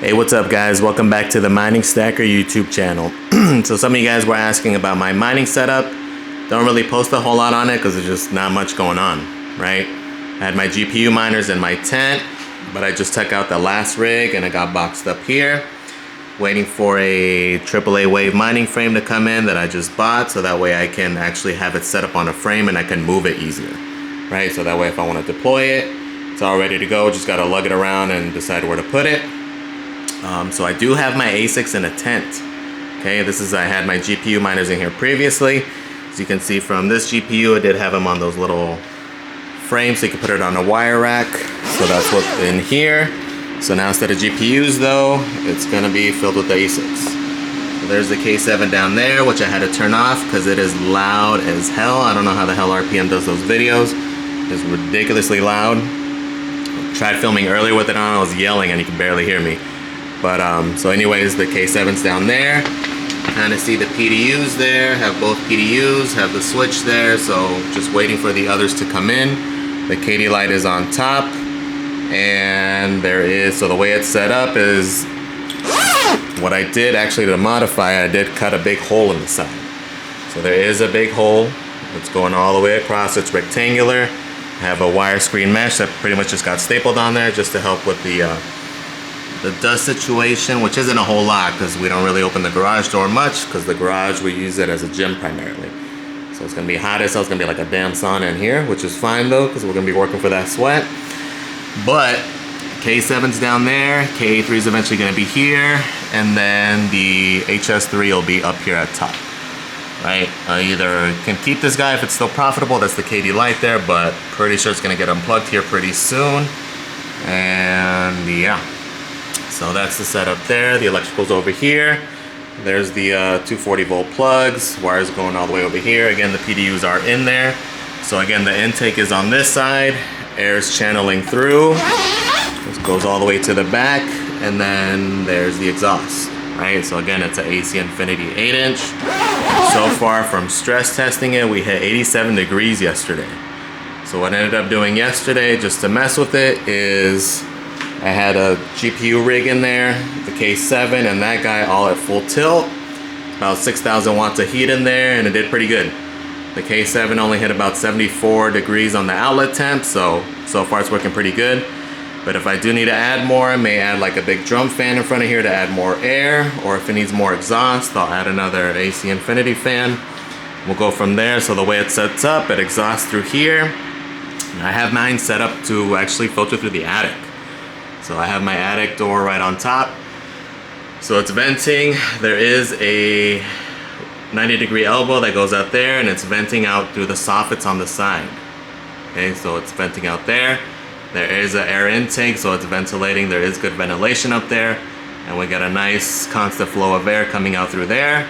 Hey, what's up guys? Welcome back to the Mining Stacker YouTube channel. So some of you guys were asking about my mining setup. Don't really post a whole lot on it because there's just not much going on, right? I had my GPU miners in my tent, but I just took out the last rig and it got boxed up here. Waiting for a AAA wave mining frame to come in that I just bought, so that way I can actually have it set up on a frame and I can move it easier, right? So that way if I want to deploy it, it's all ready to go. Just got to lug it around and decide where to put it. So I do have my ASICs in a tent. Okay, I had my GPU miners in here previously. As you can see from this GPU, I did have them on those little frames so you can put it on a wire rack. So that's what's in here. So now instead of GPUs though, it's gonna be filled with the ASICs. So there's the K7 down there, which I had to turn off because it is loud as hell. I don't know how the hell RPM does those videos. It's ridiculously loud. I tried filming earlier with it on, I was yelling and you can barely hear me. But so anyways, the K7's down there. Kind of see the PDUs there, have both PDUs, have the switch there, so just waiting for the others to come in. The KD-Lite is on top, and so the way it's set up is, what I did actually to modify, I did cut a big hole in the side. So there is a big hole, it's going all the way across, it's rectangular. I have a wire screen mesh that pretty much just got stapled on there just to help with the dust situation, which isn't a whole lot because we don't really open the garage door much because the garage we use it as a gym primarily. So it's gonna be hot as hell. It's gonna be like a damn sauna in here, which is fine though because we're gonna be working for that sweat. But K7's down there, KA3 is eventually gonna be here, and then the HS3 will be up here at top. Right? I either can keep this guy if it's still profitable. That's the KD-Lite there, but pretty sure it's gonna get unplugged here pretty soon. And yeah. So that's the setup there. The electrical's over here. There's the 240 volt plugs. Wires going all the way over here. Again, the PDUs are in there. So again, the intake is on this side. Air's channeling through. This goes all the way to the back. And then there's the exhaust, right? So again, it's an AC Infinity 8-inch. So far from stress testing it, we hit 87 degrees yesterday. So what I ended up doing yesterday, just to mess with it, is I had a GPU rig in there, the K7, and that guy all at full tilt. About 6,000 watts of heat in there, and it did pretty good. The K7 only hit about 74 degrees on the outlet temp, so far it's working pretty good. But if I do need to add more, I may add like a big drum fan in front of here to add more air, or if it needs more exhaust, I'll add another AC Infinity fan. We'll go from there. So the way it sets up, it exhausts through here. I have mine set up to actually filter through the attic. So I have my attic door right on top. So it's venting. There is a 90-degree elbow that goes out there, and it's venting out through the soffits on the side. Okay, so it's venting out there. There is an air intake, so it's ventilating. There is good ventilation up there. And we got a nice constant flow of air coming out through there.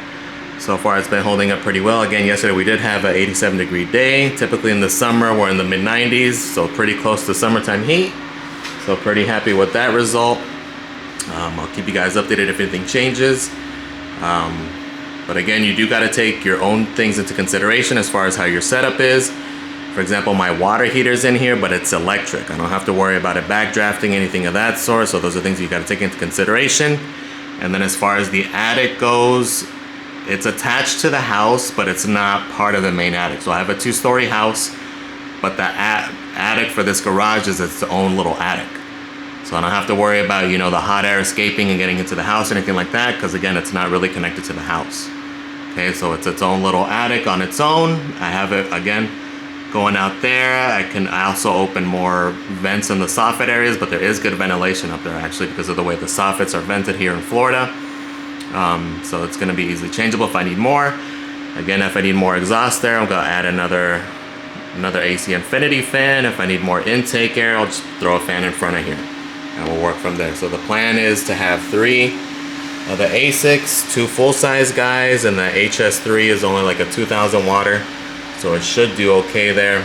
So far it's been holding up pretty well. Again, yesterday we did have an 87-degree day. Typically in the summer we're in the mid-90s, so pretty close to summertime heat. So pretty happy with that result. I'll keep you guys updated if anything changes. But again, you do got to take your own things into consideration as far as how your setup is. For example, my water heater's in here, but it's electric. I don't have to worry about it backdrafting, anything of that sort. So those are things you got to take into consideration. And then as far as the attic goes, it's attached to the house, but it's not part of the main attic. So I have a 2-story house, but the attic for this garage is its own little attic. So I don't have to worry about, you know, the hot air escaping and getting into the house or anything like that, because again, it's not really connected to the house. Okay, so it's its own little attic on its own. I have it, again, going out there. I also open more vents in the soffit areas, but there is good ventilation up there actually because of the way the soffits are vented here in Florida. So it's gonna be easily changeable if I need more. Again, if I need more exhaust there, I'm gonna add another AC Infinity fan. If I need more intake air, I'll just throw a fan in front of here and we'll work from there. So the plan is to have 3 of the ASICs, 2 full-size guys, and the HS3 is only like a 2,000 watter. So it should do okay there,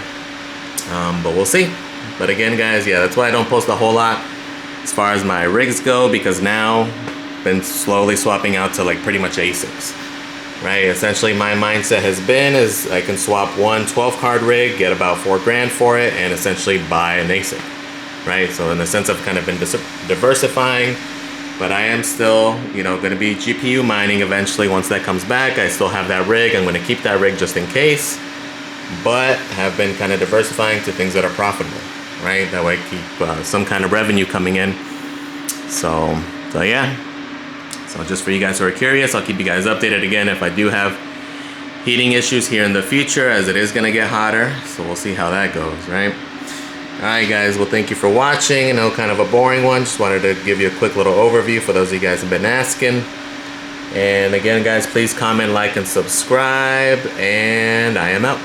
but we'll see. But again, guys, yeah, that's why I don't post a whole lot as far as my rigs go, because now I've been slowly swapping out to like pretty much ASICs. Right, essentially my mindset has been is I can swap one 12-card rig, get about $4 grand for it, and essentially buy an ASIC. Right, so in the sense I've kind of been diversifying, But I am still, you know, going to be GPU mining eventually once that comes back. I still have that rig. I'm going to keep that rig just in case. But have been kind of diversifying to things that are profitable, right? That way I keep some kind of revenue coming in. So yeah. So just for you guys who are curious, I'll keep you guys updated again if I do have heating issues here in the future, as it is going to get hotter. So we'll see how that goes, right? Alright guys, well thank you for watching. I know kind of a boring one, just wanted to give you a quick little overview for those of you guys who have been asking. And again guys, please comment, like, and subscribe, and I am out.